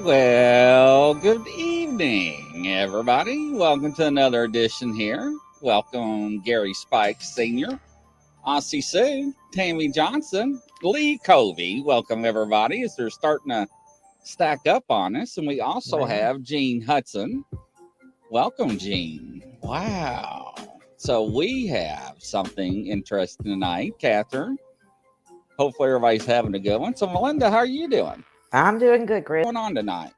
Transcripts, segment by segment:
Well, good evening, everybody. Welcome to another edition here. Welcome, Gary Spike Sr., Aussie Sue, Tammy Johnson, Lee Covey. Welcome, everybody, as they're starting to stack up on us. And we also have Gene Hudson. Welcome, Gene. Wow. So we have something interesting tonight, Catherine. Hopefully everybody's having a good one. So, Melinda, how are you doing? I'm doing good, Chris. What's going on tonight?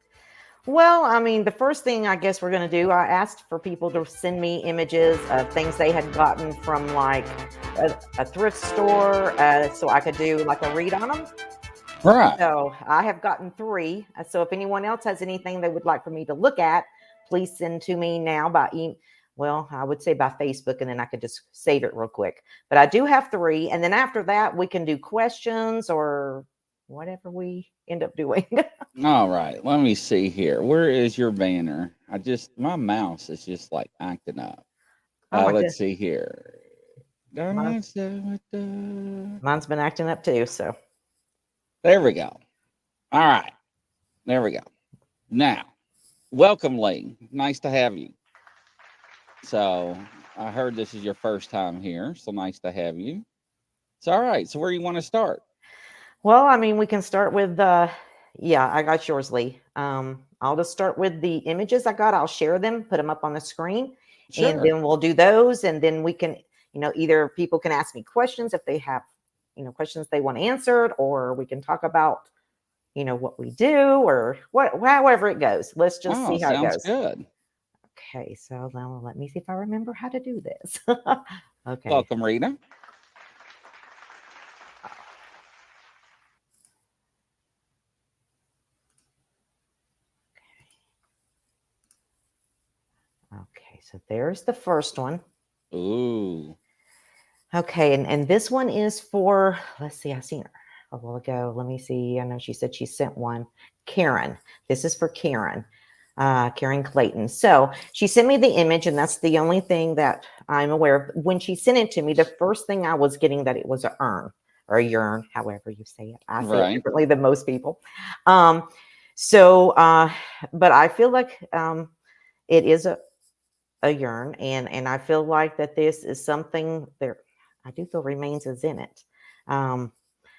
Well, I mean, the first thing I guess we're going to do, I asked for people to send me images of things they had gotten from like a thrift store so I could do like a read on them. Right. So I have gotten 3. So if anyone else has anything they would like for me to look at, please send to me now by email. Well, I would say by Facebook, and then I could just save it real quick. But I do have 3. And then after that, we can do questions or whatever we end up doing. All right. Let me see here. Where is your banner? My mouse is just like acting up. Let's see here. Mine's been acting up too. So there we go. All right. There we go. Now, welcome, Lee. Nice to have you. So I heard this is your first time here. So nice to have you. So, all right. So where do you want to start? Well, I mean, we can start with, I got yours, Lee. I'll just start with the images I got. I'll share them, put them up on the screen, Sure. And then we'll do those. And then we can, either people can ask me questions if they have, questions they want answered, or we can talk about what we do or however it goes. Let's just Oh, see how it sounds goes. good. Okay, so now let me see if I remember how to do this. Okay. Welcome, Rita. Okay, so there's the first one. Ooh. Okay, and this one is for, let's see, I seen her a while ago. Let me see. I know she said she sent one. Karen. This is for Karen. Karen Clayton. So she sent me the image, and that's the only thing that I'm aware of. When she sent it to me, the first thing I was getting that it was a urn or a urn, however you say it. I say it Right. differently than most people. Um, but I feel like it is a urn, and I feel like that this is something there. I do feel remains is in it. Um,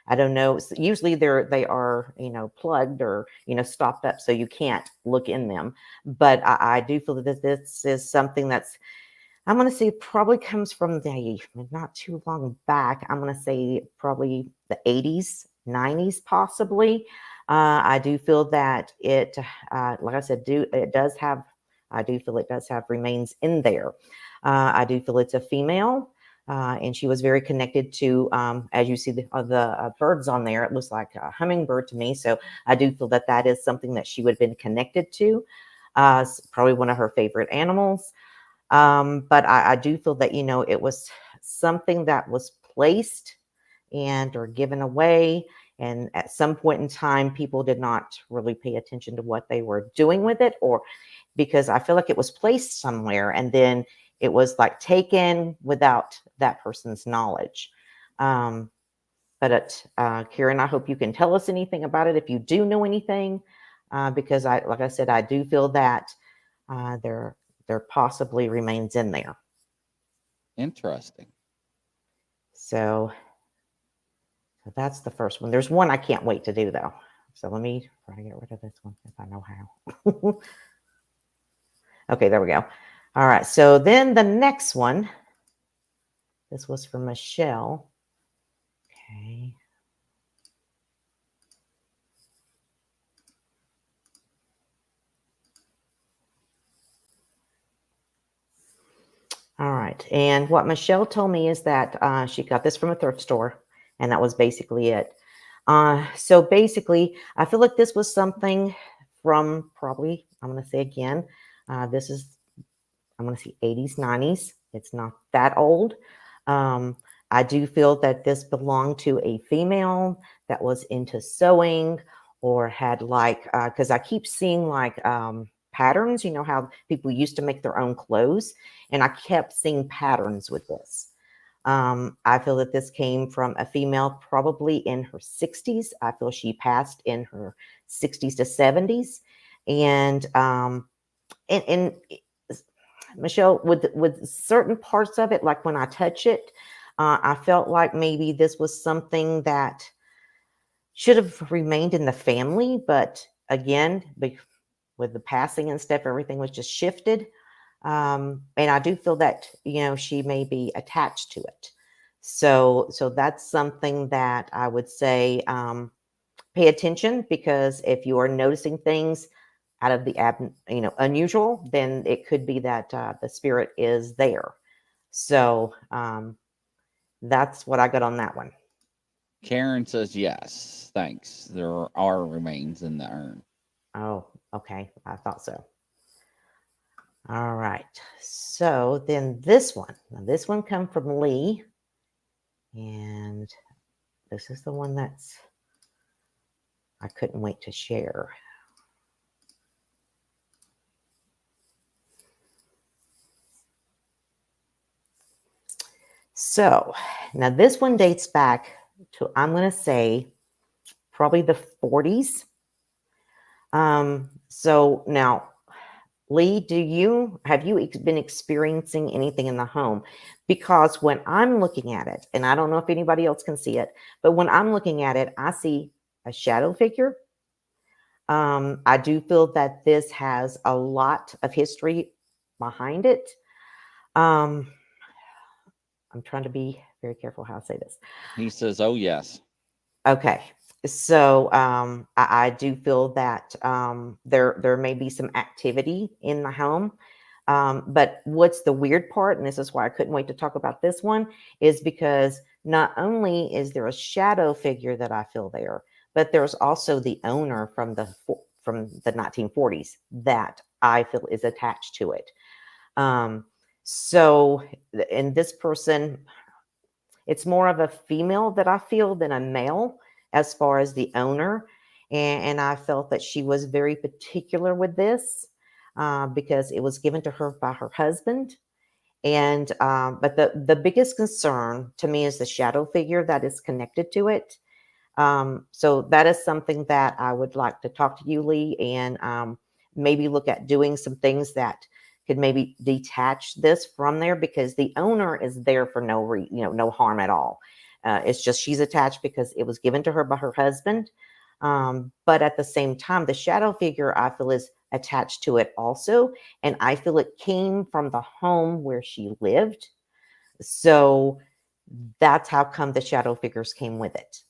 I don't know. Usually they are, plugged or, stopped up so you can't look in them. But I do feel that this is something that's, I'm going to say probably comes from the not too long back. I'm going to say probably the 80s, 90s, possibly. I do feel that it, like I said, I do feel it does have remains in there. I do feel it's a female. And she was very connected to, as you see the birds on there, it looks like a hummingbird to me. So I do feel that that is something that she would have been connected to. Probably one of her favorite animals. But I do feel that, it was something that was placed and or given away. And at some point in time, people did not really pay attention to what they were doing with it, or because I feel like it was placed somewhere and then it was like taken without that person's knowledge. Karen, I hope you can tell us anything about it if you do know anything, because like I said, I do feel that there possibly remains in there. Interesting. So that's the first one. There's one I can't wait to do though. So let me try to get rid of this one if I know how. Okay, there we go. All right. So then the next one, this was from Michelle. Okay. All right. And what Michelle told me is that she got this from a thrift store, and that was basically it. So basically, I feel like this was something from probably, I'm going to say again, this is, I'm going to say 80s, 90s. It's not that old. I do feel that this belonged to a female that was into sewing or had like, because I keep seeing like patterns, how people used to make their own clothes. And I kept seeing patterns with this. I feel that this came from a female probably in her 60s. I feel she passed in her 60s to 70s. And Michelle, with certain parts of it, like when I touch it, I felt like maybe this was something that should have remained in the family. But again, with the passing and stuff, everything was just shifted. And I do feel that, she may be attached to it. So that's something that I would say, pay attention, because if you are noticing things out of the unusual, then it could be that the spirit is there. So that's what I got on that one. Karen says yes. Thanks. There are remains in the urn. Oh, okay. I thought so. All right. So then this one. Now this one come from Lee. And this is the one that's I couldn't wait to share. So now this one dates back to, I'm going to say, probably the 40s. So now, Lee, have you been experiencing anything in the home? Because when I'm looking at it, and I don't know if anybody else can see it, but when I'm looking at it, I see a shadow figure. I do feel that this has a lot of history behind it. I'm trying to be very careful how I say this. He says, oh, yes. Okay. So I do feel that there may be some activity in the home. But what's the weird part, and this is why I couldn't wait to talk about this one, is because not only is there a shadow figure that I feel there, but there's also the owner from the 1940s that I feel is attached to it. Um, so, and this person, it's more of a female that I feel than a male as far as the owner. And I felt that she was very particular with this because it was given to her by her husband. And but the biggest concern to me is the shadow figure that is connected to it. So that is something that I would like to talk to you, Lee, and maybe look at doing some things that could maybe detach this from there, because the owner is there for no harm at all. It's just she's attached because it was given to her by her husband. But at the same time, the shadow figure I feel is attached to it also, and I feel it came from the home where she lived. So that's how come the shadow figures came with it.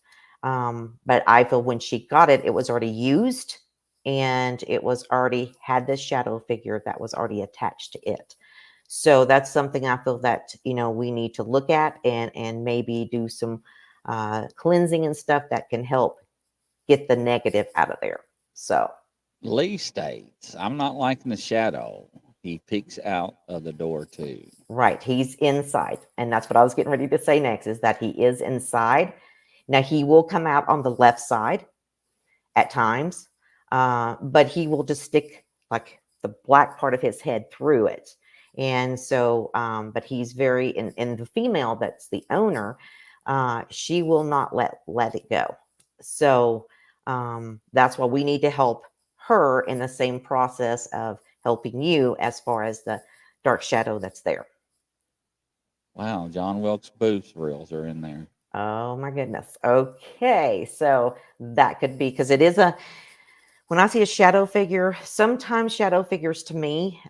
But I feel when she got it, it was already used, and it was already had this shadow figure that was already attached to it. So that's something I feel that we need to look at and maybe do some cleansing and stuff that can help get the negative out of there. So Lee states, I'm not liking the shadow. He peeks out of the door too. right, he's inside, and that's what I was getting ready to say next, is that he is inside. Now he will come out on the left side at times, but he will just stick like the black part of his head through it. And so, but he's very, and the female that's the owner, she will not let it go. So that's why we need to help her in the same process of helping you as far as the dark shadow that's there. Wow, John Wilkes Booth's reels are in there. Oh my goodness. Okay. So that could be because when I see a shadow figure, sometimes shadow figures to me,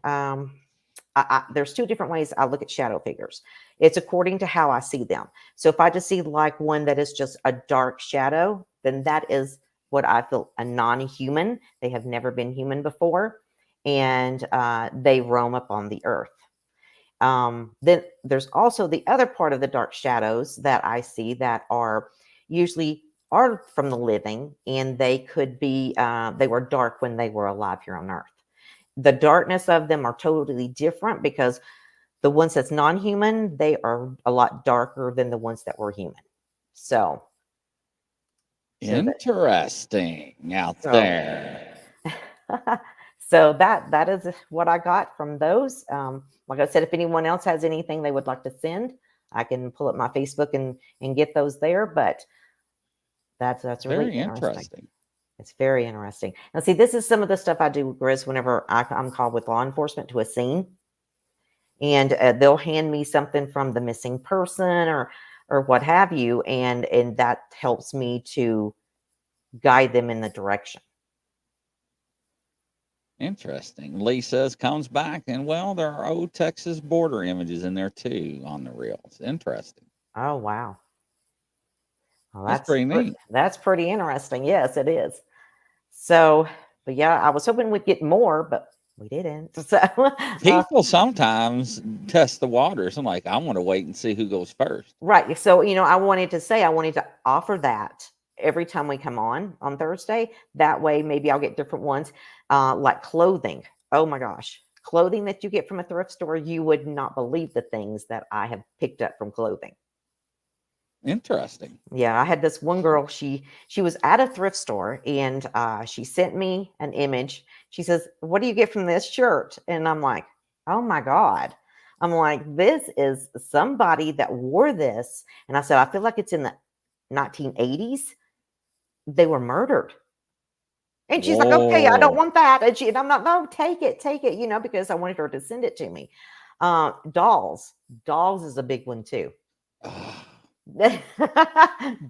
there's two different ways I look at shadow figures. It's according to how I see them. So if I just see like one that is just a dark shadow, then that is what I feel a non-human. They have never been human before, and they roam upon the earth. Then there's also the other part of the dark shadows that I see that are usually are from the living, and they could be they were dark when they were alive here on earth. The darkness of them are totally different because the ones that's non-human, they are a lot darker than the ones that were human. So, Interesting out so there. so that is what I got from those. Like I said, if anyone else has anything they would like to send, I can pull up my Facebook and get those there. But that's really Very interesting. It's very interesting. Now, see, this is some of the stuff I do, Grizz, whenever I'm called with law enforcement to a scene, and they'll hand me something from the missing person or what have you, and that helps me to guide them in the direction. Interesting. Lee says comes back, and well, there are old Texas border images in there too on the reels. Interesting. Oh, wow. Well, That's pretty neat. that's pretty interesting. Yes, it is. So, but yeah, I was hoping we'd get more, but we didn't. So, People sometimes test the waters. I'm like, I want to wait and see who goes first. right. So, I wanted to offer that every time we come on Thursday. That way, maybe I'll get different ones, like clothing. Oh my gosh. Clothing that you get from a thrift store, you would not believe the things that I have picked up from clothing. Interesting. Yeah, I had this one girl, she was at a thrift store, and she sent me an image. She says, "What do you get from this shirt?" And I'm like, "Oh my God." I'm like, "This is somebody that wore this." And I said, "I feel like it's in the 1980s. They were murdered." And she's like, "Okay, I don't Whoa. want that." And I'm not, "No, take it, because I wanted her to send it to me. Dolls. Dolls is a big one too. Ah,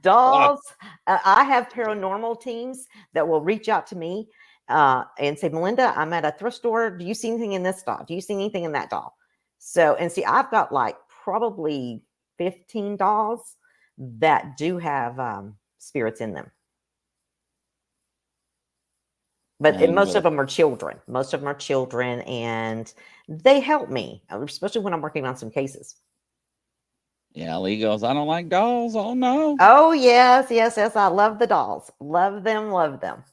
Dolls. I have paranormal teams that will reach out to me and say, "Melinda, I'm at a thrift store. Do you see anything in this doll? Do you see anything in that doll?" So, and see, I've got like probably 15 dolls that do have spirits in them. But And most of them are children. Most of them are children, and they help me, especially when I'm working on some cases. yeah, Lee goes, I don't like dolls. Oh no. Oh, yes, yes, yes. I love the dolls. Love them, love them.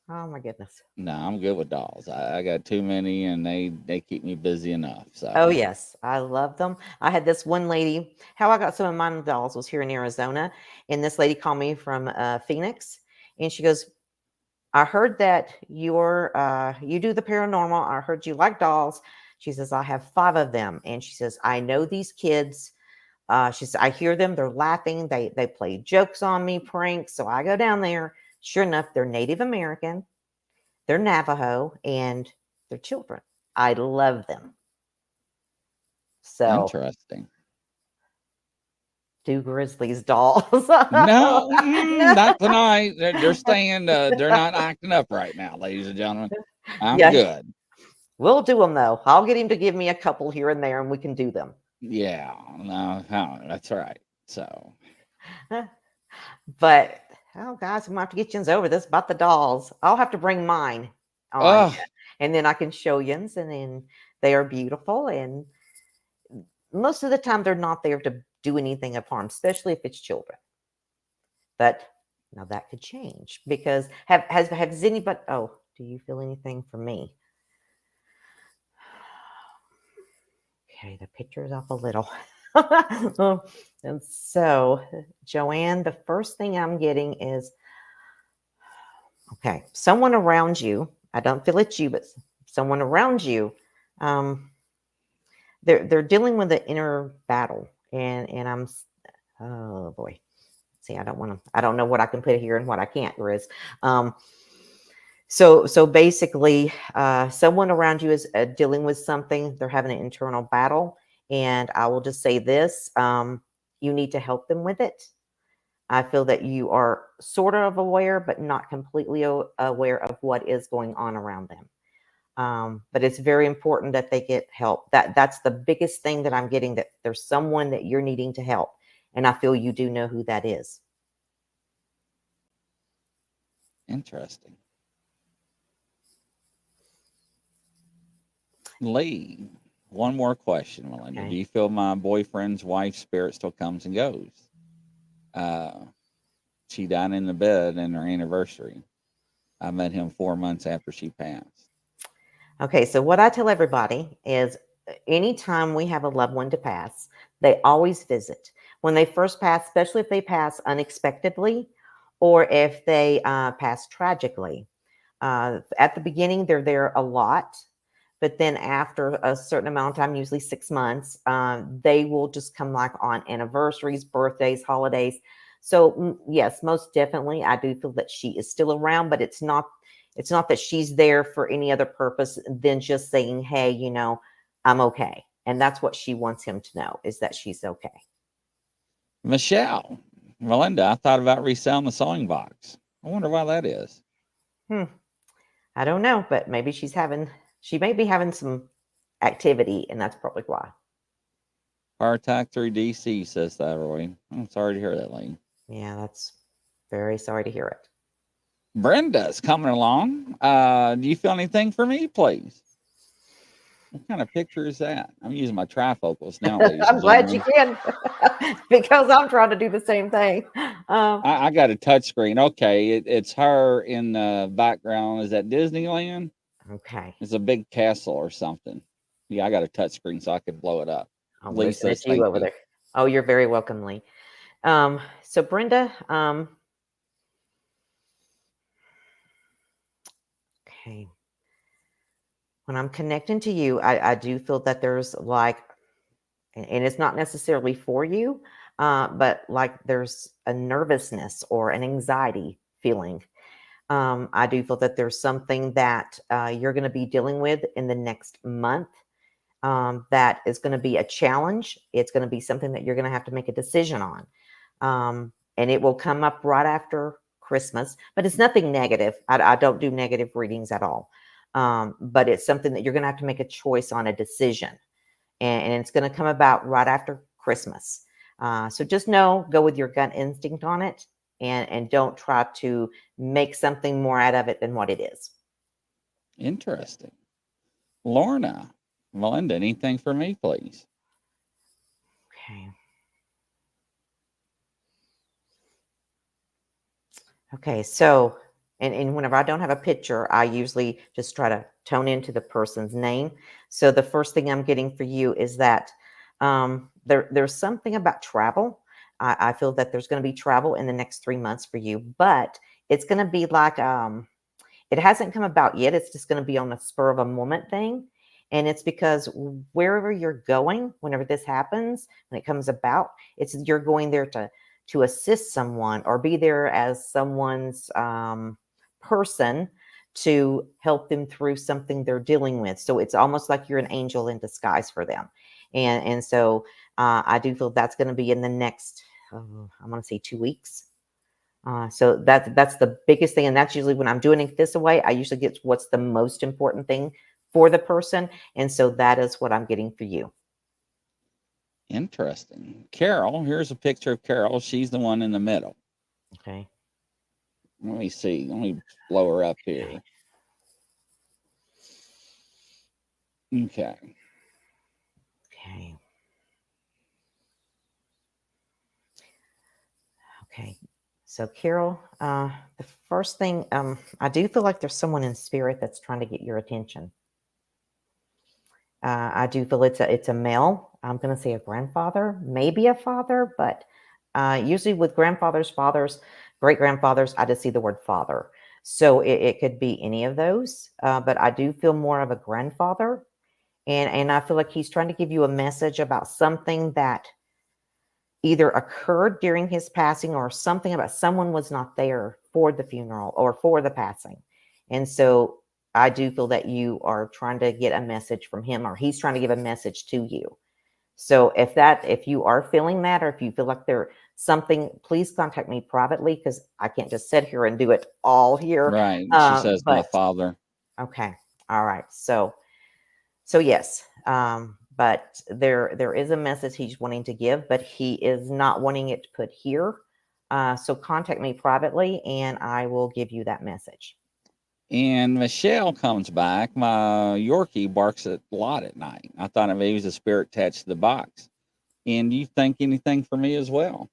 Oh my goodness. No, I'm good with dolls. I got too many, and they keep me busy enough. So Oh, yes. I love them. I had this one lady, how I got some of my dolls was here in Arizona. And this lady called me from Phoenix. And she goes, I heard that you do the paranormal. I heard you like dolls. She says, I have 5 of them. And she says, I know these kids. She says, I hear them. They're laughing. They play jokes on me, pranks. So I go down there. Sure enough, they're Native American. They're Navajo, and they're children. I love them. So interesting. do Grizzlies dolls. No, No. not tonight. They're staying. They're not acting up right now, ladies and gentlemen. I'm Yeah, good. we'll do them though. I'll get him to give me a couple here and there, and we can do them. Yeah, no, that's right. So, But oh, guys, I'm gonna have to get you over this about the dolls. I'll have to bring mine on, oh, and then I can show you, and then they are beautiful. And most of the time, they're not there to do anything of harm, especially if it's children. But now that could change because has anybody? Oh, do you feel anything from me? Okay, the picture is up a little. And so, Joanne, the first thing I'm getting is okay, someone around you. I don't feel it's you, but someone around you. They're dealing with an inner battle, and I'm oh boy. See, I don't know what I can put here and what I can't, Riz. So basically, someone around you is dealing with something. They're having an internal battle, and I will just say this: you need to help them with it. I feel that you are sort of aware, but not completely aware of what is going on around them. But it's very important that they get help. That's the biggest thing that I'm getting. That there's someone that you're needing to help, and I feel you do know who that is. interesting. Lee, one more question, Melinda. Okay. Do you feel my boyfriend's wife's spirit still comes and goes? She died in the bed in her anniversary. I met him 4 months after she passed. Okay, so what I tell everybody is anytime we have a loved one to pass, they always visit. When they first pass, especially if they pass unexpectedly or if they pass tragically. At the beginning, they're there a lot. But then after a certain amount of time, usually 6 months, they will just come like on anniversaries, birthdays, holidays. So yes, most definitely, I do feel that she is still around, but it's not that she's there for any other purpose than just saying, hey, I'm okay. And that's what she wants him to know is that she's okay. Michelle, Melinda, I thought about reselling the sewing box. I wonder why that is. I don't know, but maybe she may be having some activity, and that's probably why. Heart attack through DC, says Thyroid. I'm sorry to hear that, Lee. Yeah, that's very sorry to hear it. Brenda's coming along. Do you feel anything for me, please? What kind of picture is that? I'm using my trifocals now, ladies I'm and glad you gentlemen. can because I'm trying to do the same thing. I got a touch screen. Okay, it's her in the background. Is that Disneyland? Okay. It's a big castle or something. Yeah, I got a touch screen so I could blow it up. I'm Lee listening says to you thank over you. there. Oh, you're very welcome, Lee. So Brenda, okay. When I'm connecting to you, I do feel that there's like, and it's not necessarily for you, but like there's a nervousness or an anxiety feeling. I do feel that there's something that you're going to be dealing with in the next month that is going to be a challenge. It's going to be something that you're going to have to make a decision on. And it will come up right after Christmas, but it's nothing negative. I don't do negative readings at all. But it's something that you're going to have to make a choice on, a decision. And it's going to come about right after Christmas. So just go with your gut instinct on it and don't try to make something more out of it than what it is. Interesting. Lorna, Melinda, anything for me, please? Okay. Okay, so, and whenever I don't have a picture, I usually just try to tone into the person's name. So the first thing I'm getting for you is that there's something about travel. I feel that there's going to be travel in the next 3 months for you, but it's going to be like, it hasn't come about yet. It's just going to be on a spur of a moment thing. And it's because wherever you're going, whenever this happens, when it comes about, it's you're going there to assist someone or be there as someone's person to help them through something they're dealing with. So it's almost like you're an angel in disguise for them. And so I do feel that's going to be in the next, I want to say 2 weeks. So that's the biggest thing. And that's usually when I'm doing it this way, I usually get what's the most important thing for the person. And so that is what I'm getting for you. Interesting. Carol, here's a picture of Carol. She's the one in the middle. Okay. Let me see. Let me blow her up here. Okay. Okay. Okay. So Carol, the first thing, I do feel like there's someone in spirit that's trying to get your attention. I do feel it's a male. I'm going to say a grandfather, maybe a father, but usually with grandfathers, fathers, great grandfathers, I just see the word father. So it could be any of those, but I do feel more of a grandfather, and I feel like he's trying to give you a message about something that either occurred during his passing or something about someone was not there for the funeral or for the passing. And so I do feel that you are trying to get a message from him, or he's trying to give a message to you. So if you are feeling that, or if you feel like there's something, please contact me privately, because I can't just sit here and do it all here. Right. She says my father. Okay. All right. So yes. But there is a message he's wanting to give, but he is not wanting it put here. So contact me privately and I will give you that message. And Michelle comes back. My Yorkie barks a lot at night. I thought maybe it was a spirit attached to the box. And do you think anything for me as well?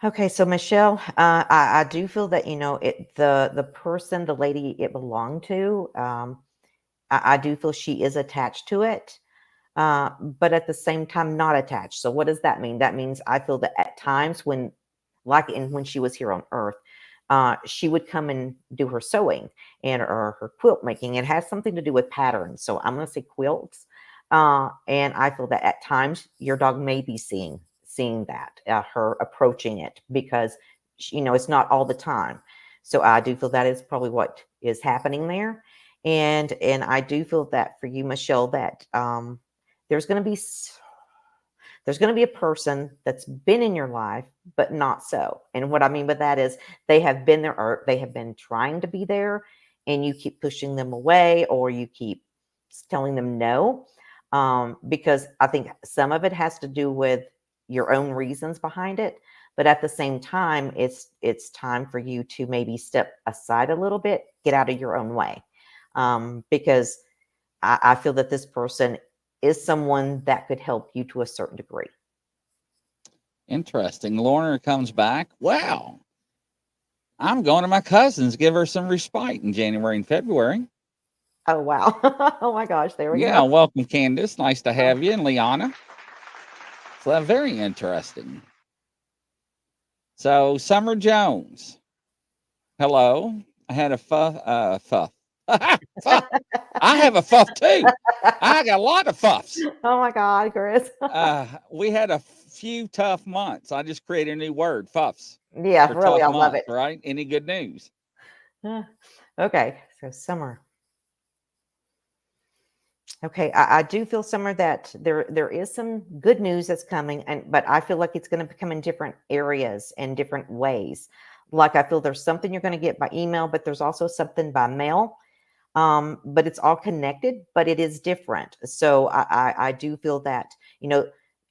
Okay, so Michelle, I do feel that the person, the lady it belonged to, I do feel she is attached to it, but at the same time not attached. So what does that mean? That means I feel that at times when she was here on Earth, she would come and do her sewing or her quilt making. It has something to do with patterns. So I'm going to say quilts. And I feel that at times your dog may be seeing that, her approaching it, because it's not all the time. So I do feel that is probably what is happening there. And I do feel that for you, Michelle, that there's going to be a person that's been in your life, but not so. And what I mean by that is they have been there, or they have been trying to be there, and you keep pushing them away, or you keep telling them no. Because I think some of it has to do with your own reasons behind it. But at the same time, it's time for you to maybe step aside a little bit, get out of your own way. Because I feel that this person is someone that could help you to a certain degree. Interesting. Lorna comes back. Wow. I'm going to my cousin's, give her some respite in January and February. Oh, wow. Oh, my gosh. There we Yeah, go. welcome, Candace. Nice to have you. And Liana. So that's very interesting. So, Summer Jones. Hello. I had a fuff. Fuff. I have a fuff too. I got a lot of fuffs. Oh, my God, Chris. We had a few tough months. I just created a new word, fuffs. Yeah, For really. tough I love months, it. right? Any good news? Okay. So, Summer. Okay, I do feel, Summer, that there is some good news that's coming, but I feel like it's going to come in different areas and different ways. Like I feel there's something you're going to get by email, but there's also something by mail. But it's all connected, but it is different. So I do feel that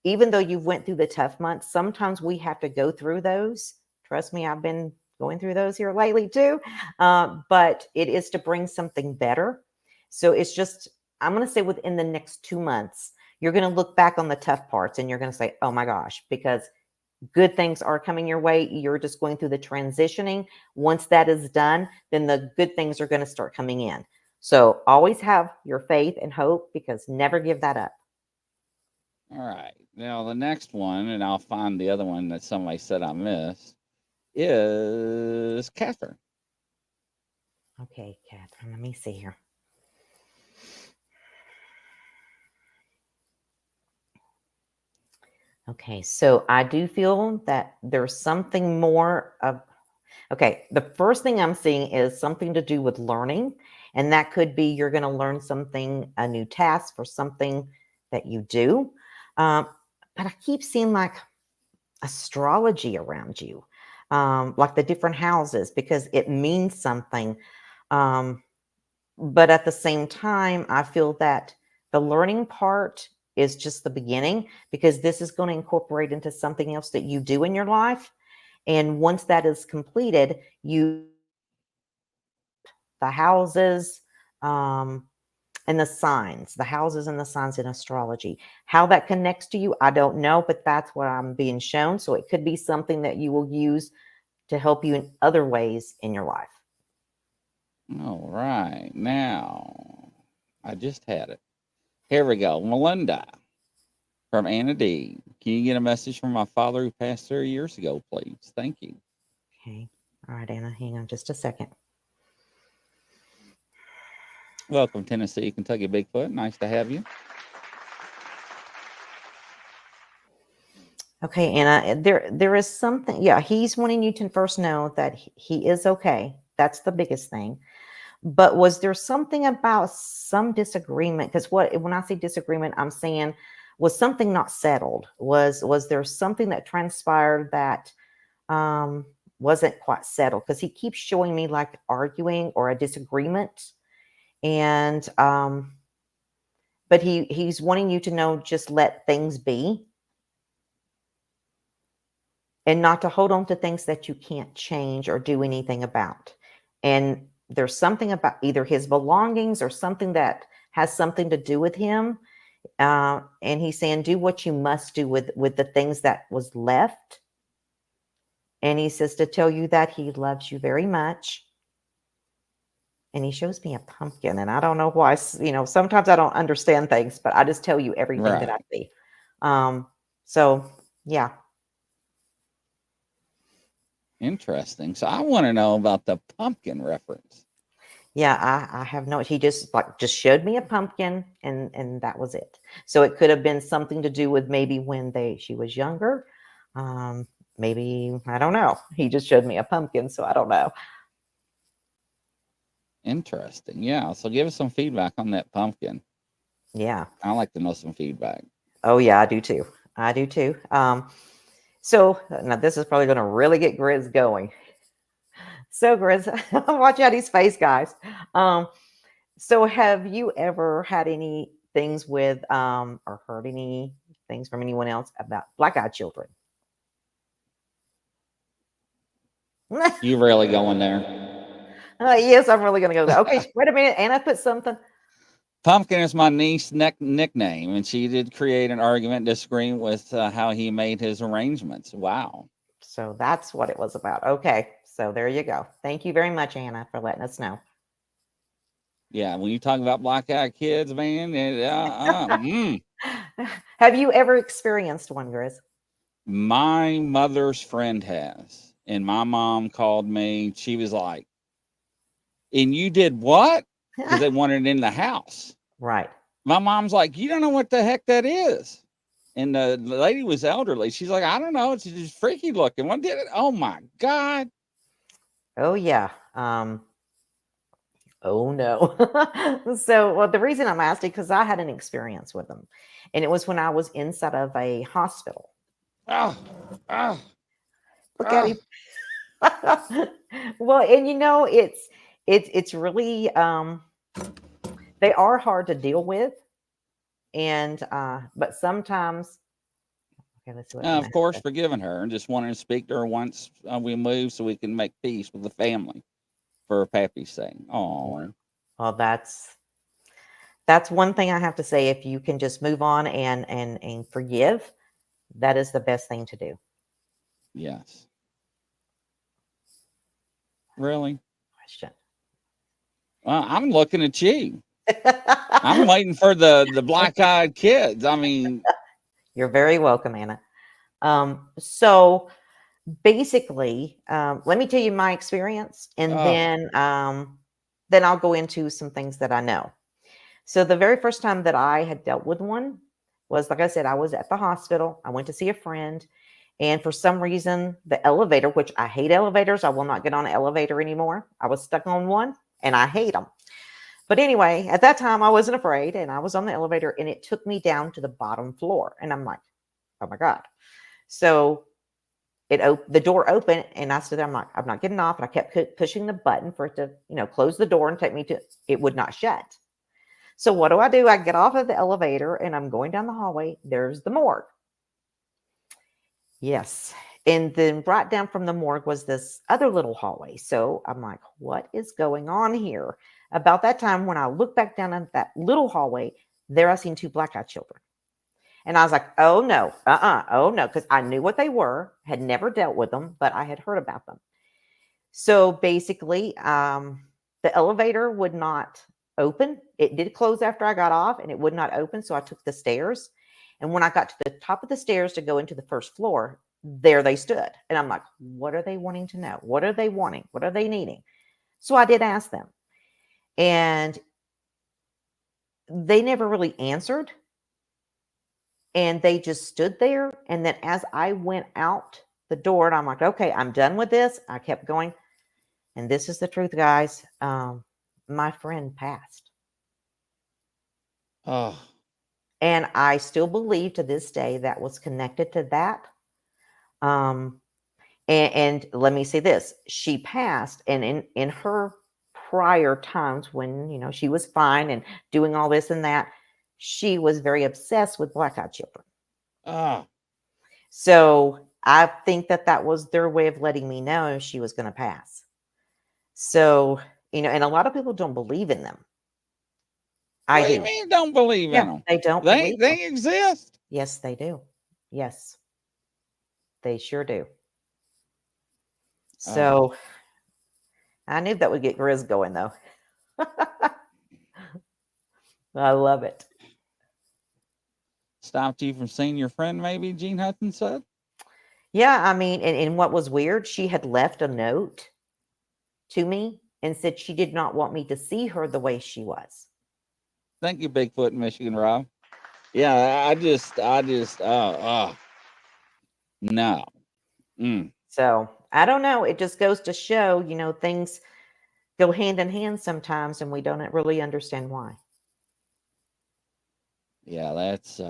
even though you've went through the tough months, sometimes we have to go through those Trust me, I've been going through those here lately too. But it is to bring something better. So it's just, I'm going to say within the next 2 months, you're going to look back on the tough parts and you're going to say, oh my gosh, because good things are coming your way. You're just going through the transitioning. Once that is done, then the good things are going to start coming in. So always have your faith and hope, because never give that up. All right. Now, the next one, and I'll find the other one that somebody said I missed, is Catherine. Okay, Catherine, let me see here. Okay, so I do feel that there's something more of, okay, the first thing I'm seeing is something to do with learning. And that could be you're going to learn something, a new task for something that you do. But I keep seeing like astrology around you, like the different houses, because it means something. But at the same time, I feel that the learning part is just the beginning, because this is going to incorporate into something else that you do in your life. And once that is completed, the houses, and the signs, the houses and the signs in astrology. How that connects to you, I don't know, but that's what I'm being shown. So it could be something that you will use to help you in other ways in your life. All right. Now, I just had it. Here we go. Melinda from Anna D. Can you get a message from my father who passed 30 years ago, please? Thank you. Okay. All right, Anna, hang on just a second. Welcome, Tennessee, Kentucky Bigfoot. Nice to have you. Okay, Anna, there is something. Yeah, he's wanting you to first know that he is okay. That's the biggest thing. But was there something about some disagreement? Because when I say disagreement, I'm saying, was something not settled? Was there something that transpired that wasn't quite settled? Because he keeps showing me like arguing or a disagreement, and but he's wanting you to know, just let things be, and not to hold on to things that you can't change or do anything about. And there's something about either his belongings or something that has something to do with him. And he's saying, do what you must do with the things that was left. And he says to tell you that he loves you very much. And he shows me a pumpkin, and I don't know why, sometimes I don't understand things, but I just tell you everything that I see. So yeah. Interesting. So I want to know about the pumpkin reference. Yeah, I have no, he just showed me a pumpkin, and that was it. So it could have been something to do with maybe when she was younger. Maybe, I don't know. He just showed me a pumpkin, so I don't know. Interesting. Yeah. So give us some feedback on that pumpkin. Yeah. I like to know some feedback. Oh yeah, I do too. I do too. So now this is probably going to really get Grizz going. So Grizz, watch out his face, guys. So have you ever had any things with or heard any things from anyone else about black-eyed children? You really going there? Yes, I'm really going to go there. Okay, wait a minute. Anna put something. Pumpkin is my niece's nickname, and she did create an argument disagreeing with how he made his arrangements. Wow. So that's what it was about. Okay, so there you go. Thank you very much, Anna, for letting us know. Yeah, when you talk about black-eyed kids, man, Have you ever experienced one, Grizz? My mother's friend has, and my mom called me. She was like, "And you did what?" Because they wanted it in the house. Right. My mom's like, "You don't know what the heck that is." And the lady was elderly. She's like, "I don't know. It's just freaky looking. What did it? Oh my God." Oh yeah. Oh no. So, well, the reason I'm asking, because I had an experience with them, and it was when I was inside of a hospital. Oh, Look at him. Well, and it's really they are hard to deal with, and but sometimes, Okay, let's see what I'm Of course, forgiving her and just wanting to speak to her once we move so we can make peace with the family for Pappy's sake. Oh, well, that's one thing I have to say. If you can just move on and forgive, that is the best thing to do. yes. Really? Question. Well, I'm looking at you. I'm waiting for the black-eyed kids. I mean, You're very welcome, Anna. So basically, let me tell you my experience, and then I'll go into some things that I know. So the very first time that I had dealt with one was, like I said, I was at the hospital. I went to see a friend, and for some reason, the elevator, which I hate elevators, I will not get on an elevator anymore. I was stuck on one, and I hate them. But anyway, at that time, I wasn't afraid, and I was on the elevator, and it took me down to the bottom floor, and I'm like, oh my God. So the door opened, and I stood there. I'm like, I'm not getting off. And I kept pushing the button for it to, close the door and take me to. It would not shut. So what do? I get off of the elevator, and I'm going down the hallway. There's the morgue. Yes, and then right down from the morgue was this other little hallway. So I'm like, what is going on here? About that time, when I look back down at that little hallway, there I seen two black-eyed children. And I was like, oh no, oh no, because I knew what they were, had never dealt with them, but I had heard about them. So basically, the elevator would not open. It did close after I got off, and it would not open. So I took the stairs. And when I got to the top of the stairs to go into the first floor, there they stood. And I'm like, what are they wanting to know? What are they wanting? What are they needing? So I did ask them. And they never really answered. And they just stood there. And then as I went out the door, and I'm like, okay, I'm done with this. I kept going. And this is the truth, guys. My friend passed. oh, And I still believe to this day that was connected to that. And let me say this. She passed. And in her prior times when, she was fine and doing all this and that, she was very obsessed with black-eyed children. So I think that was their way of letting me know she was going to pass. So, and a lot of people don't believe in them. What do you mean don't believe in them? They don't believe them. They exist. Yes, they do. Yes, they sure do. So I knew that would get Grizz going, though. I love it. Stopped you from seeing your friend, maybe, Gene Hudson said? Yeah, I mean, and what was weird, she had left a note to me and said she did not want me to see her the way she was. Thank you, Bigfoot in Michigan, Rob. Yeah, I just, no. So I don't know. It just goes to show, things go hand in hand sometimes, and we don't really understand why. Yeah, that's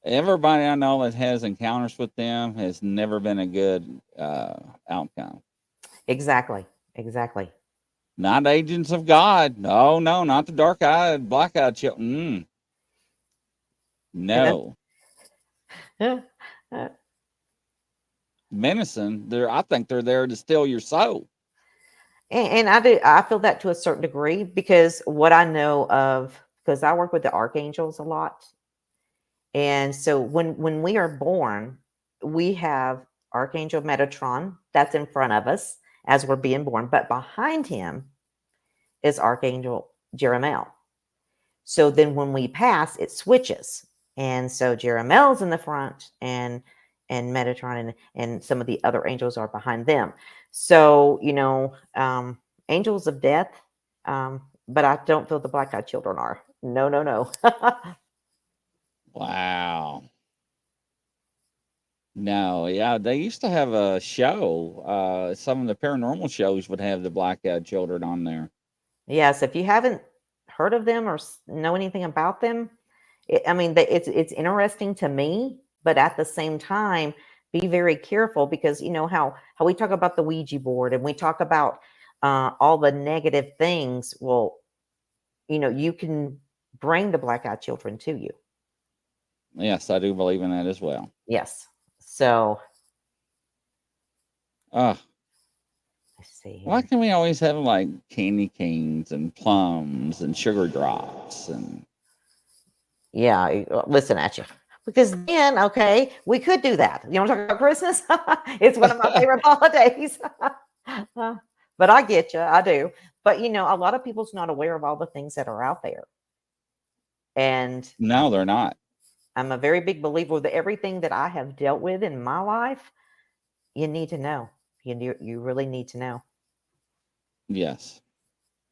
everybody I know that has encounters with them has never been a good outcome. Exactly. Not agents of God. No, not the dark-eyed, black-eyed children. No. Menacing. I think they're there to steal your soul. And I feel that to a certain degree, because what I know of, because I work with the archangels a lot. And so when we are born, we have Archangel Metatron that's in front of us as we're being born, but behind him is Archangel Jeremiel. So then when we pass, it switches. And so Jeremiel's in the front, and Metatron and some of the other angels are behind them. So, angels of death, but I don't feel the black-eyed children are. No. Wow. No, yeah, they used to have a show. Some of the paranormal shows would have the black-eyed children on there. Yes, if you haven't heard of them or know anything about them, it's interesting to me, but at the same time, be very careful, because how we talk about the Ouija board, and we talk about all the negative things. Well, you can bring the black-eyed children to you. Yes, I do believe in that as well. Yes. So Oh, let's see why here. can we always have like candy canes and plums and sugar drops and Yeah, listen at you. Because then, okay, we could do that. You want to talk about Christmas? It's one of my favorite holidays. But I get you. I do. But a lot of people's not aware of all the things that are out there. And no, they're not. I'm a very big believer that everything that I have dealt with in my life, you need to know. You really need to know. Yes.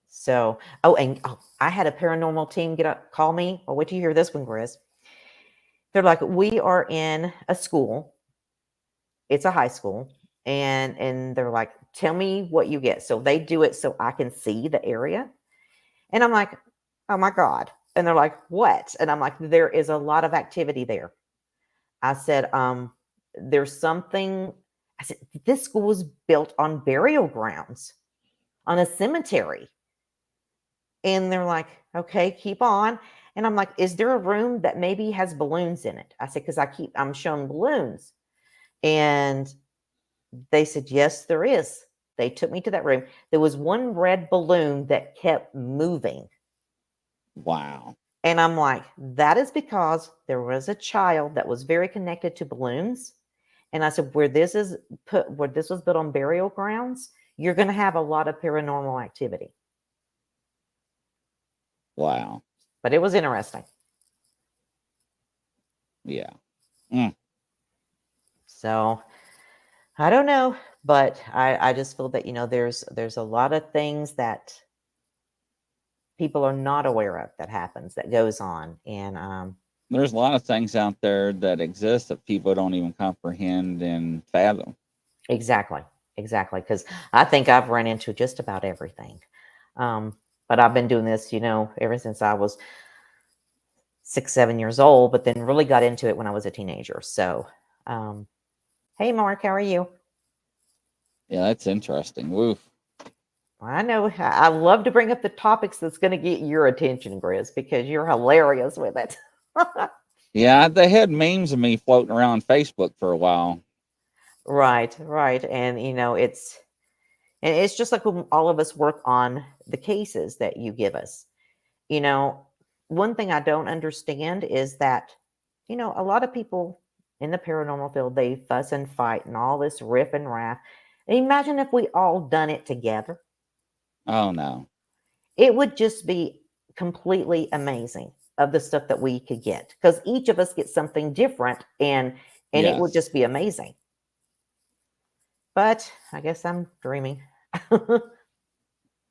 So, I had a paranormal team call me. Well, wait till you hear this one, Grizz. They're like, we are in a school. It's a high school, and they're like, tell me what you get. So they do it so I can see the area, and I'm like, oh my god. And they're like, what? And I'm like, there is a lot of activity there. I said, there's something. I said, this school was built on burial grounds, on a cemetery. And they're like, okay, keep on. And I'm like, is there a room that maybe has balloons in it? I said, because I'm shown balloons. And they said, yes, there is. They took me to that room. There was one red balloon that kept moving. Wow. And I'm like, that is because there was a child that was very connected to balloons. And I said, where this was built on burial grounds, you're going to have a lot of paranormal activity. Wow. But it was interesting. Yeah. Mm. So I don't know, but I just feel that, there's a lot of things that people are not aware of that goes on. And There's a lot of things out there that exist that people don't even comprehend and fathom. exactly, because I think I've run into just about everything. But I've been doing this, ever since I was 6, 7 years old, but then really got into it when I was a teenager. So, hey, Mark, how are you? Yeah, that's interesting. Woof. I know I love to bring up the topics that's going to get your attention, Grizz, because you're hilarious with it. Yeah, they had memes of me floating around Facebook for a while. Right, right. And it's just like when all of us work on the cases that you give us. You know, one thing I don't understand is that, a lot of people in the paranormal field, they fuss and fight and all this riff and raff. Imagine if we all done it together. Oh no. It would just be completely amazing of the stuff that we could get, because each of us gets something different, and it would Yes. just be amazing. But I guess I'm dreaming.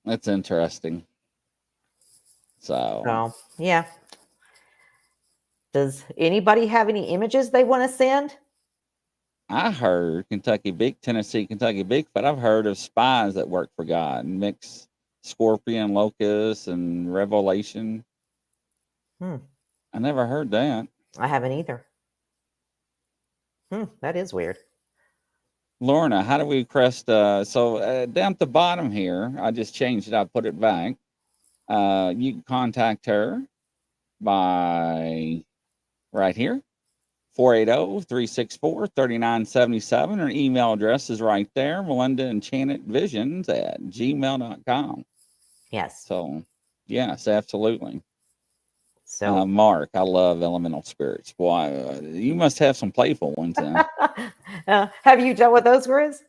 That's interesting. So So, yeah. Does anybody have any images they want to send? I heard Tennessee, Kentucky Bigfoot. I've heard of spies that work for God and mix scorpion, locust, and revelation. Hmm, I never heard that. I haven't either. That is weird. Lorna, how do we crest? Down at the bottom here, I just changed it. I put it back. You can contact her by right here, 480-364-3977. Her email address is right there, melindaenchantedvisions@gmail.com. Yes. So, yes, absolutely. So, Mark, I love elemental spirits. Boy, you must have some playful ones then. have you dealt with those, Grizz?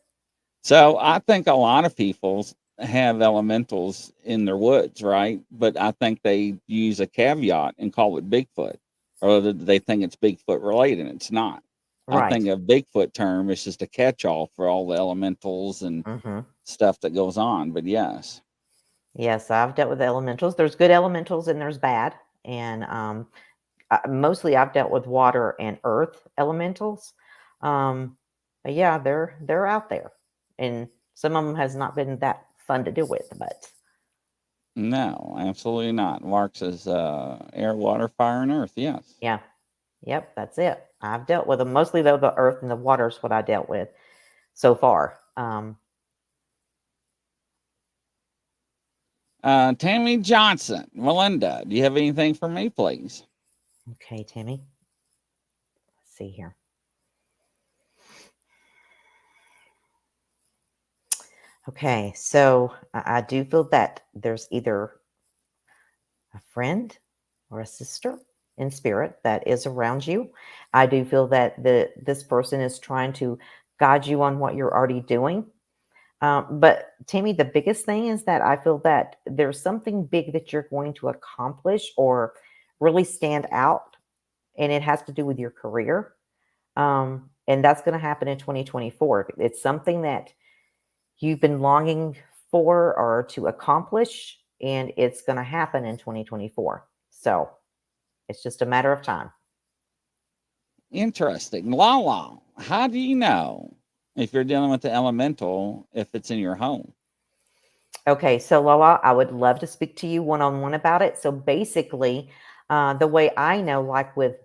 So I think a lot of people have elementals in their woods, right? But I think they use a caveat and call it Bigfoot, or they think it's Bigfoot related. It's not. I Right. think a Bigfoot term is just a catch-all for all the elementals and Mm-hmm. stuff that goes on. But yes, Yes, I've dealt with elementals. There's good elementals and there's bad. And mostly I've dealt with water and earth elementals. But yeah, they're out there, and some of them has not been that fun to deal with. But no, absolutely not. Mark says air, water, fire, and earth. Yes. yeah, yep, that's it. I've dealt with them mostly, though. The earth and the water is what I dealt with so far. Tammy Johnson, Melinda, do you have anything for me, please? Okay, Timmy. see here. Okay, so I do feel that there's either a friend or a sister in spirit that is around you. I do feel that this person is trying to guide you on what you're already doing. But Tammy, the biggest thing is that I feel that there's something big that you're going to accomplish or really stand out, and it has to do with your career. And that's going to happen in 2024. It's something that you've been longing for or to accomplish, and it's going to happen in 2024. So it's just a matter of time. Interesting. Lala, how do you know if you're dealing with the elemental if it's in your home? Okay, so Lala, I would love to speak to you one-on-one about it. So basically, the way I know, like with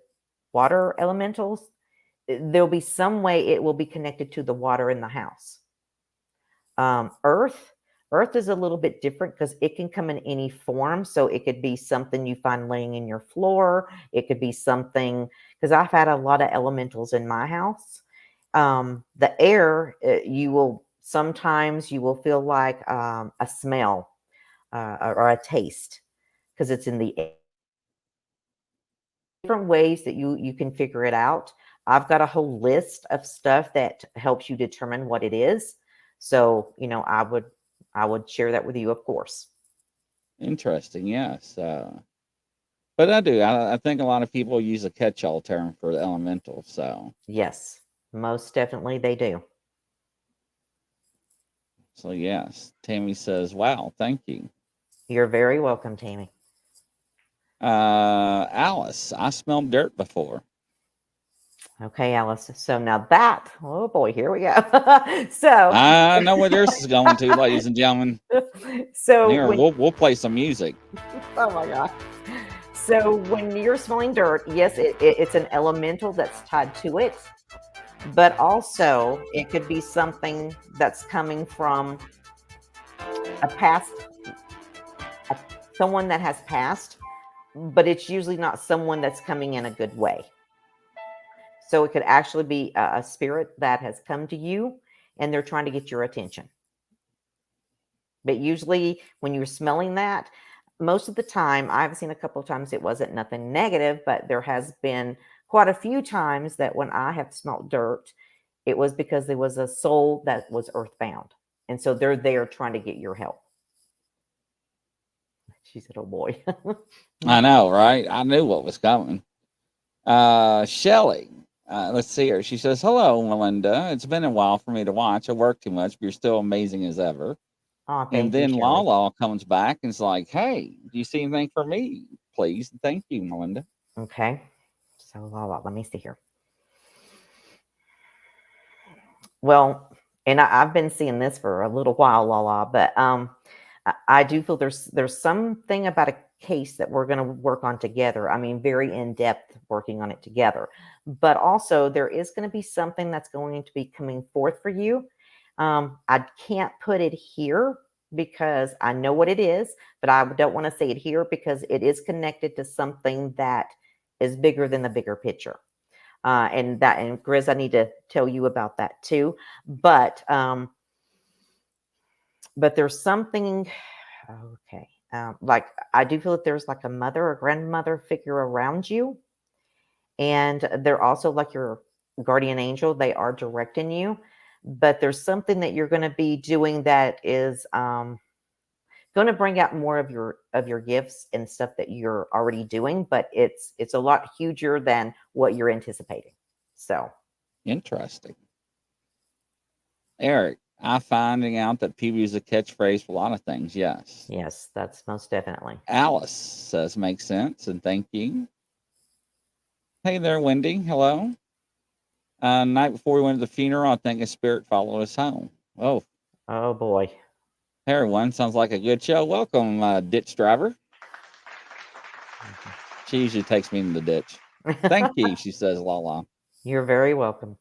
water elementals, there'll be some way it will be connected to the water in the house. Earth is a little bit different because it can come in any form. So it could be something you find laying in your floor. It could be something, because I've had a lot of elementals in my house. The air, sometimes you will feel like a smell or a taste because it's in the air. Different ways that you can figure it out. I've got a whole list of stuff that helps you determine what it is. So, I would share that with you, of course. Interesting. Yes. But I do. I think a lot of people use a catch-all term for the elemental. So Yes, most definitely they do. So yes, Tammy says, "Wow, thank you." You're very welcome, Tammy. Alice, I smelled dirt before. Okay, Alice. So now that, oh boy, here we go. So I know where this is going to, ladies and gentlemen. so Here, we'll play some music. Oh my God. So when you're smelling dirt, yes, it's an elemental that's tied to it, but also it could be something that's coming from a past, someone that has passed, but it's usually not someone that's coming in a good way. So it could actually be a spirit that has come to you and they're trying to get your attention. But usually when you're smelling that, most of the time, I've seen a couple of times it wasn't nothing negative, but there has been quite a few times that when I have smelt dirt, it was because there was a soul that was earthbound. And so they're there trying to get your help. She said, oh boy. I know, right? I knew what was coming. Shelly, let's see her. She says, "Hello, Melinda. It's been a while for me to watch. I work too much, but you're still amazing as ever." Oh, And thank you, then Shirley. Lala comes back and is like, "Hey, do you see anything for me, please? Thank you, Melinda." Okay. So Lala, let me see here. Well, and I've been seeing this for a little while, Lala, but I do feel there's something about a case that we're going to work on together. I mean, very in depth working on it together. But also, there is going to be something that's going to be coming forth for you. I can't put it here because I know what it is, but I don't want to say it here because it is connected to something that is bigger than the bigger picture. And Grizz, I need to tell you about that too. But there's something, okay. Like I do feel that there's like a mother or grandmother figure around you. And they're also like your guardian angel. They are directing you. But there's something that you're going to be doing that is going to bring out more of your gifts and stuff that you're already doing. But it's a lot huger than what you're anticipating. So Interesting. Eric, I'm finding out that people use a catchphrase for a lot of things. Yes. yes, that's most definitely. Alice says, "Makes sense," and thank you. Hey there, Wendy. Hello. Night before we went to the funeral, I think a spirit followed us home. Oh, Oh boy. hey everyone. Sounds like a good show. Welcome, ditch driver. She usually takes me in the ditch. Thank you, she says, Lala. You're very welcome.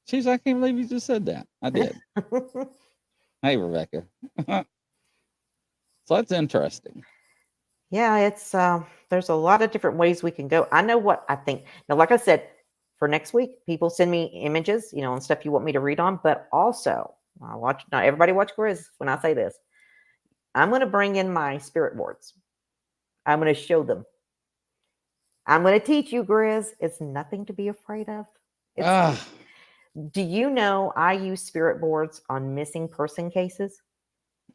She's, I can't believe you just said that. I did. Hey, Rebecca. So that's interesting. Yeah, it's there's a lot of different ways we can go. I know what I think. Now, like I said, for next week. People send me images, and stuff you want me to read on, but also not everybody watch Grizz when I say this. I'm going to bring in my spirit boards. I'm going to show them. I'm going to teach you, Grizz. It's nothing to be afraid of. Do you know I use spirit boards on missing person cases?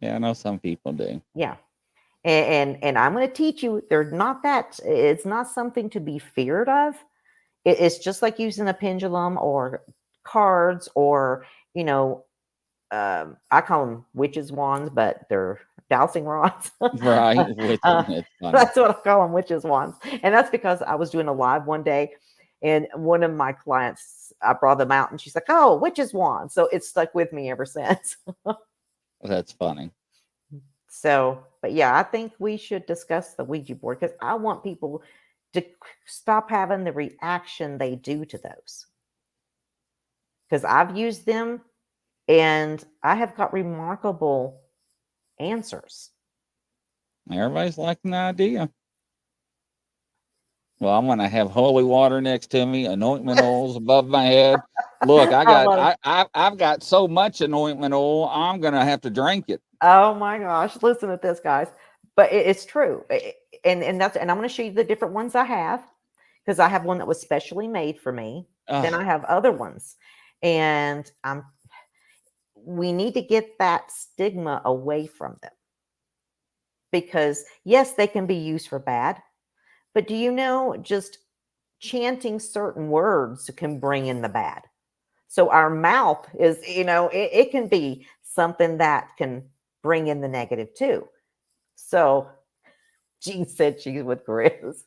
Yeah, I know some people do. Yeah. And I'm going to teach you. It's not something to be feared of. It's just like using a pendulum or cards or, I call them witches' wands, but they're dowsing rods. Right. That's what I call them, witches' wands. And that's because I was doing a live one day, and one of my clients, I brought them out, and she's like, "Oh, witches' wand." So it's stuck with me ever since. That's funny. So, but yeah, I think we should discuss the Ouija board because I want people to stop having the reaction they do to those. Because I've used them and I have got remarkable answers. Everybody's liking the idea. Well, I'm gonna have holy water next to me, anointment oils above my head. Look, I've got so much anointment oil, I'm gonna have to drink it. Oh my gosh, listen to this, guys. But it's true. And I'm going to show you the different ones I have, because I have one that was specially made for me. Then I have other ones. And we need to get that stigma away from them. Because yes, they can be used for bad. But do you know, just chanting certain words can bring in the bad. So our mouth is, it can be something that can bring in the negative too. So Jean said she's with Grizz.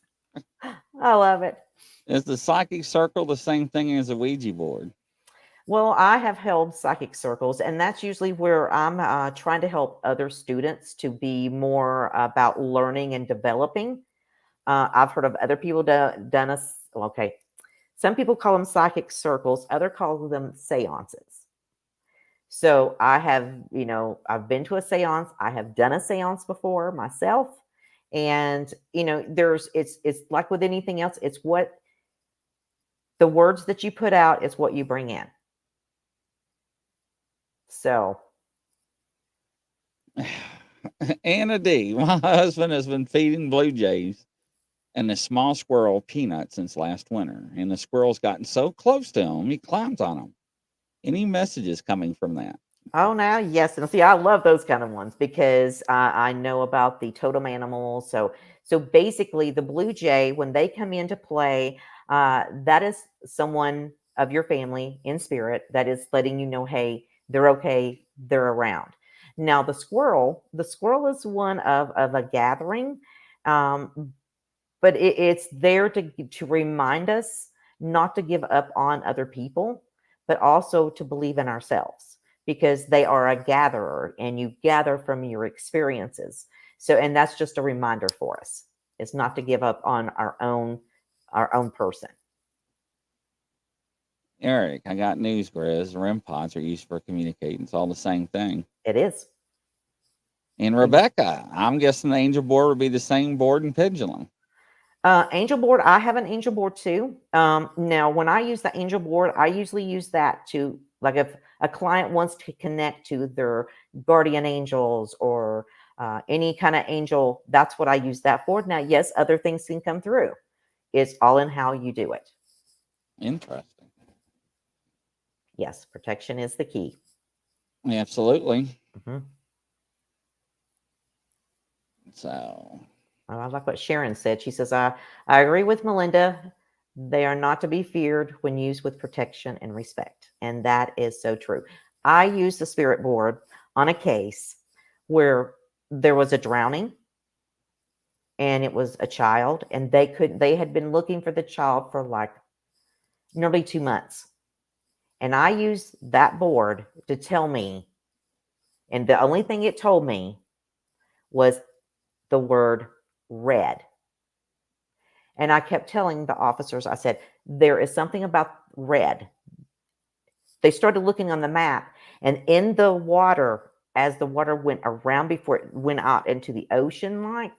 I love it. Is the psychic circle the same thing as a Ouija board? Well, I have held psychic circles, and that's usually where I'm trying to help other students to be more about learning and developing. I've heard of other people done us. Okay. Some people call them psychic circles. Others call them seances. So I have, I've been to a seance. I have done a seance before myself. And, it's like with anything else. It's what the words that you put out is what you bring in. So. Anna D, my husband has been feeding blue jays and a small squirrel peanuts since last winter. And the squirrel's gotten so close to him, he climbs on them. Any messages coming from that? Oh, now, yes. And see, I love those kind of ones because I know about the totem animals. So basically the blue jay, when they come into play, that is someone of your family in spirit that is letting you know, hey, they're okay. They're around. Now the squirrel is one of a gathering. But it's there to remind us not to give up on other people, but also to believe in ourselves, because they are a gatherer and you gather from your experiences. So, and that's just a reminder for us, is not to give up on our own person. Eric, I got news, Grizz. REM pods are used for communicating. It's all the same thing. It is. And Rebecca, I'm guessing the angel board would be the same board and pendulum. Angel board, I have an angel board too. Now, when I use the angel board, I usually use that to, like, if a client wants to connect to their guardian angels or any kind of angel, that's what I use that for. Now, yes, other things can come through. It's all in how you do it. Interesting. Yes, protection is the key. Absolutely. Mm-hmm. So I like what Sharon said. She says, I agree with Melinda. They are not to be feared when used with protection and respect. And that is so true. I used the spirit board on a case where there was a drowning and it was a child, and they had been looking for the child for like nearly 2 months. And I used that board to tell me, and the only thing it told me was the word red. And I kept telling the officers, I said, there is something about red. They started looking on the map, and in the water, as the water went around before it went out into the ocean, like,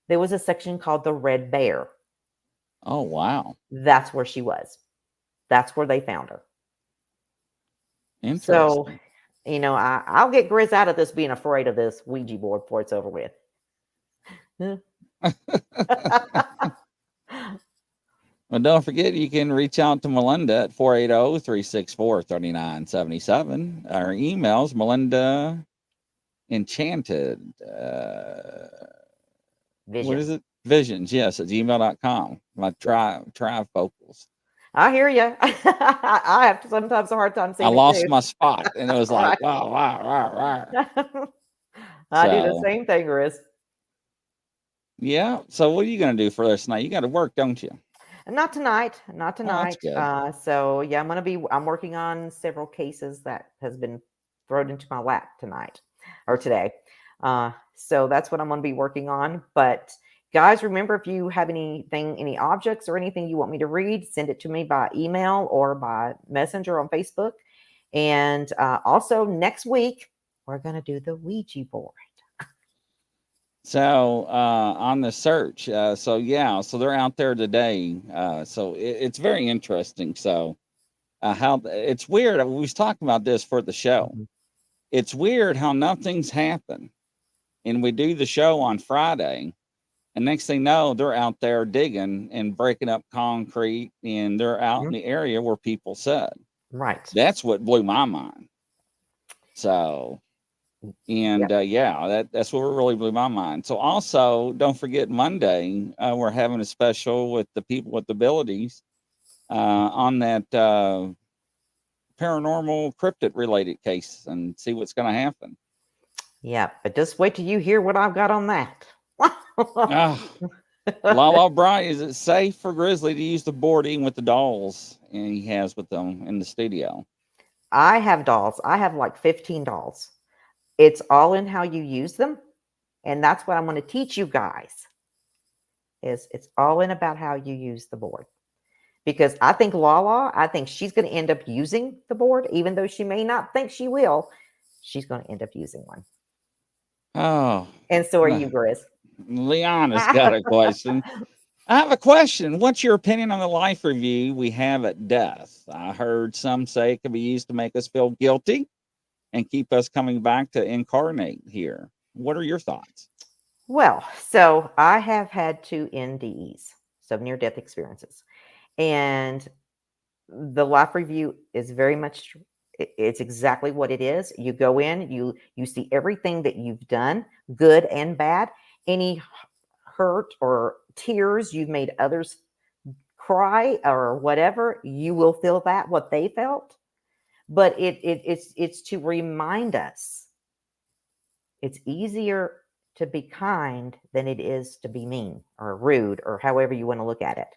there was a section called the Red Bear. Oh, wow. That's where she was. That's where they found her. Interesting. So, I'll get Grizz out of this being afraid of this Ouija board before it's over with. Well, don't forget, you can reach out to Melinda at 480-364-3977. Our email's Melinda Enchanted. What is it? Visions, yes, at gmail.com. My tribe vocals. I hear you. I have sometimes a hard time saying I lost my spot, and it was like, Right. wow. I do the same thing, Grizz. Yeah. So what are you going to do for this night? You got to work, don't you? Not tonight. Not tonight. That's good. So yeah, I'm working on several cases that has been thrown into my lap tonight or today. So that's what I'm going to be working on. But guys, remember, if you have any objects or anything you want me to read, send it to me by email or by Messenger on Facebook. And also next week, we're going to do the Ouija board. So on the search, so they're out there today. So it's very interesting. So how it's weird. We was talking about this for the show. Mm-hmm. It's weird how nothing's happened, and we do the show on Friday, and next thing you know, they're out there digging and breaking up concrete, and they're out in the area where people said. Right. That's what blew my mind. So. And that's what really blew my mind. So also, don't forget Monday, we're having a special with the people with abilities on that paranormal cryptid related case, and see what's going to happen. Yeah, but just wait till you hear what I've got on that. Lala Bry, is it safe for Grizzly to use the board even with the dolls and he has with them in the studio? I have dolls. I have like 15 dolls. It's all in how you use them. And that's what I'm going to teach you guys. It's all in about how you use the board. Because I think I think she's going to end up using the board, even though she may not think she will. She's going to end up using one. Oh. And so are you, Grizz. Leanna's got a question. I have a question. What's your opinion on the life review we have at death? I heard some say it can be used to make us feel guilty and keep us coming back to incarnate here. What are your thoughts? Well, so I have had 2 NDEs, so near-death experiences. And the life review is very much, it's exactly what it is. You go in, you see everything that you've done, good and bad, any hurt or tears you've made others cry or whatever, you will feel that, what they felt. But it's to remind us it's easier to be kind than it is to be mean or rude or however you want to look at it.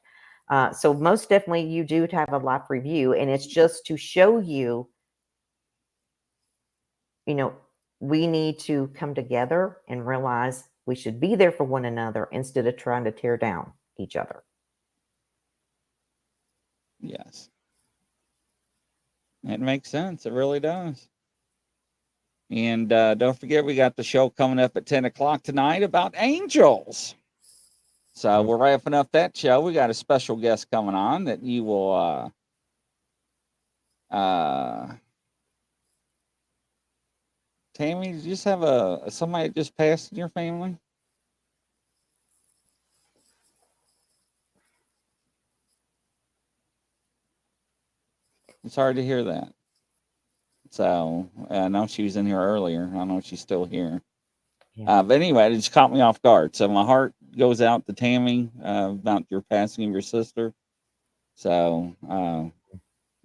So most definitely you do have a life review, and it's just to show you, we need to come together and realize we should be there for one another instead of trying to tear down each other. Yes. It makes sense. It really does. And don't forget, we got the show coming up at 10 o'clock tonight about angels. So we're wrapping up that show. We got a special guest coming on that you will Tammy, did you just have somebody that just passed in your family? It's hard to hear that. So I know she was in here earlier. I don't know if she's still here. Yeah. But anyway, it just caught me off guard. So my heart goes out to Tammy about your passing of your sister. So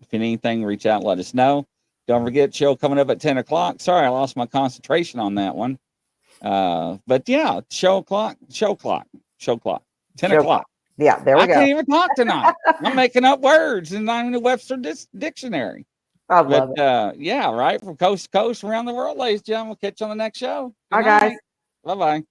if anything, reach out and let us know. Don't forget, show coming up at 10 o'clock. Sorry, I lost my concentration on that one. But yeah, show clock. 10 o'clock. Yeah, there we go. I can't even talk tonight. I'm making up words and not in the Webster dictionary. I love it. Yeah, right. From coast to coast around the world, ladies and gentlemen. We'll catch you on the next show. Bye, guys. Bye-bye.